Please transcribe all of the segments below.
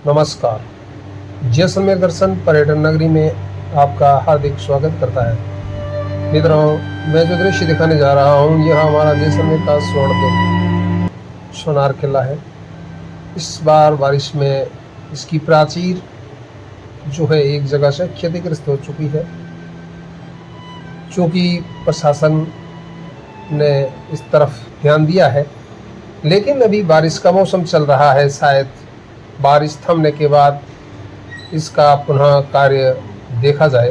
नमस्कार। जैसलमेर दर्शन पर्यटन नगरी में आपका हार्दिक स्वागत करता है। मित्रों, मैं जो दृश्य दिखाने जा रहा हूँ यह हमारा जैसलमेर का स्वर्णदुर्ग सोनार किला है। इस बार बारिश में इसकी प्राचीर जो है एक जगह से क्षतिग्रस्त हो चुकी है, क्योंकि प्रशासन ने इस तरफ ध्यान दिया है। लेकिन अभी बारिश का मौसम चल रहा है, शायद बारिश थमने के बाद इसका पुनः कार्य देखा जाए।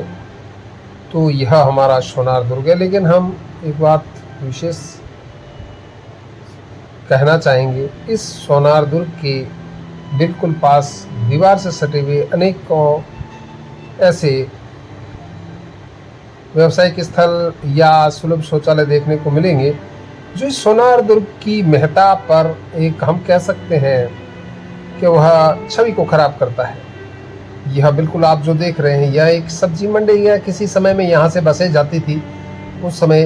तो यह हमारा सोनार दुर्ग है। लेकिन हम एक बात विशेष कहना चाहेंगे, इस सोनार दुर्ग के बिल्कुल पास दीवार से सटे हुए अनेकों ऐसे व्यावसायिक स्थल या सुलभ शौचालय देखने को मिलेंगे जो इस सोनार दुर्ग की महत्ता पर एक हम कह सकते हैं कि वह छवि को खराब करता है। यह बिल्कुल आप जो देख रहे हैं यह एक सब्जी मंडी है। किसी समय में यहाँ से बसें जाती थी, उस समय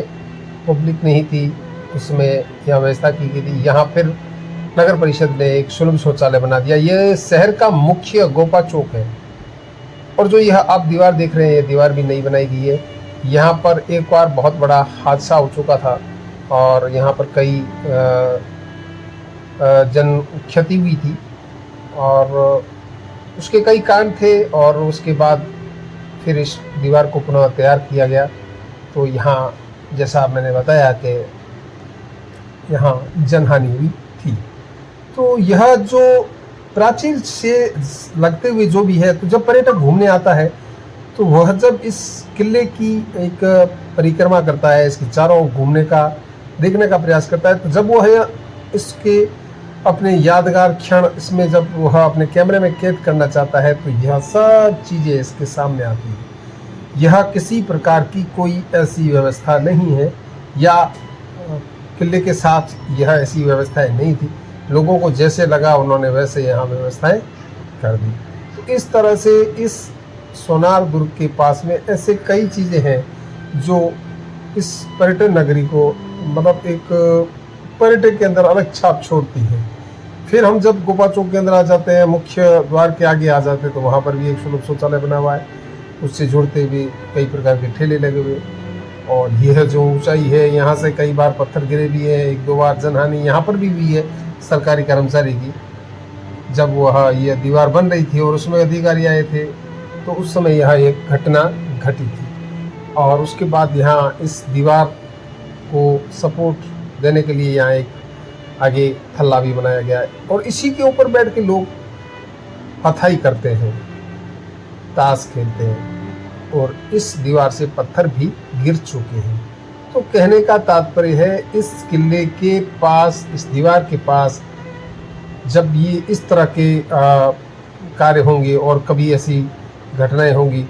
पब्लिक नहीं थी, उसमें यह व्यवस्था की गई थी। यहाँ फिर नगर परिषद ने एक सुलभ शौचालय बना दिया। यह शहर का मुख्य गोपा चौक है। और जो यह आप दीवार देख रहे हैं, यह दीवार भी नई बनाई गई है। यहाँ पर एक बार बहुत बड़ा हादसा हो चुका था और यहाँ पर कई जन क्षति हुई थी और उसके कई कारण थे। और उसके बाद फिर इस दीवार को पुनः तैयार किया गया। तो यहाँ जैसा मैंने बताया कि यहाँ जनहानि हुई थी। तो यह जो प्राचीर से लगते हुए जो भी है, तो जब पर्यटक घूमने आता है तो वह जब इस किले की एक परिक्रमा करता है, इसके चारों घूमने का देखने का प्रयास करता है, तो जब वह इसके अपने यादगार क्षण इसमें जब वह अपने कैमरे में कैद करना चाहता है तो यह सब चीज़ें इसके सामने आती हैं। यह किसी प्रकार की कोई ऐसी व्यवस्था नहीं है या किले के साथ यह ऐसी व्यवस्थाएं नहीं थी। लोगों को जैसे लगा उन्होंने वैसे यहाँ व्यवस्थाएं कर दी। तो इस तरह से इस सोनार दुर्ग के पास में ऐसे कई चीज़ें हैं जो इस पर्यटन नगरी को मतलब एक पर्यटक के अंदर अलग छाप छोड़ती है। फिर हम जब गोपा चौक के अंदर आ जाते हैं, मुख्य द्वार के आगे आ जाते हैं, तो वहाँ पर भी एक सुलभ शौचालय बना हुआ है। उससे जुड़ते हुए कई प्रकार के ठेले लगे हुए। और यह जो ऊंचाई है, यहाँ से कई बार पत्थर गिरे भी है, एक दो बार जनहानि यहाँ पर भी हुई है सरकारी कर्मचारी की। जब वह यह दीवार बन रही थी और उसमें अधिकारी आए थे तो उस समय यह एक घटना घटी थी। और उसके बाद यहाँ इस दीवार को सपोर्ट देने के लिए यहाँ एक आगे थल्ला भी बनाया गया है और इसी के ऊपर बैठ के लोग हथाई करते हैं, ताश खेलते हैं। और इस दीवार से पत्थर भी गिर चुके हैं। तो कहने का तात्पर्य है, इस किले के पास, इस दीवार के पास जब ये इस तरह के कार्य होंगे और कभी ऐसी घटनाएं होंगी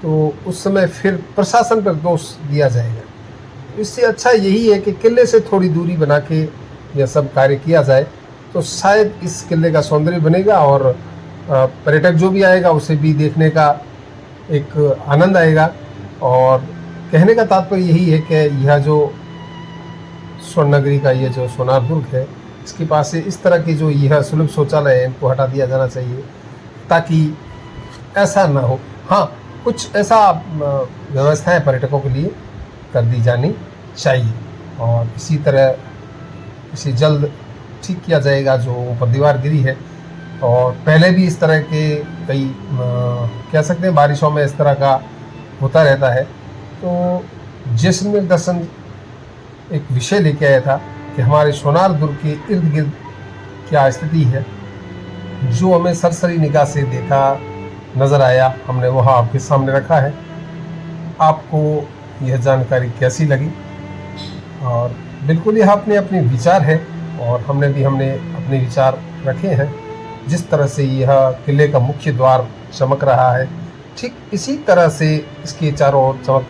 तो उस समय फिर प्रशासन पर दोष दिया जाएगा। इससे अच्छा यही है कि किले से थोड़ी दूरी बना के यह सब कार्य किया जाए, तो शायद इस किले का सौंदर्य बनेगा और पर्यटक जो भी आएगा उसे भी देखने का एक आनंद आएगा। और कहने का तात्पर्य यही है कि यह जो स्वर्ण नगरी का ये जो सोनार दुर्ग है, इसके पास से इस तरह के जो यह सुलभ शौचालय है इनको हटा दिया जाना चाहिए, ताकि ऐसा ना हो। हाँ, कुछ ऐसा व्यवस्थाएं पर्यटकों के लिए कर दी जानी चाहिए और इसी तरह इसे जल्द ठीक किया जाएगा जो ऊपर दीवार गिरी है। और पहले भी इस तरह के कई कह सकते हैं बारिशों में इस तरह का होता रहता है। तो जैसलमेर दर्शन एक विषय लेके आया था कि हमारे सोनार दुर्ग के इर्द गिर्द क्या स्थिति है, जो हमें सरसरी निगाह से देखा नज़र आया, हमने वह आपके सामने रखा है। आपको यह जानकारी कैसी लगी? और बिल्कुल यह अपने अपने विचार है और हमने अपने विचार रखे हैं। जिस तरह से यह किले का मुख्य द्वार चमक रहा है, ठीक इसी तरह से इसके चारों ओर चमक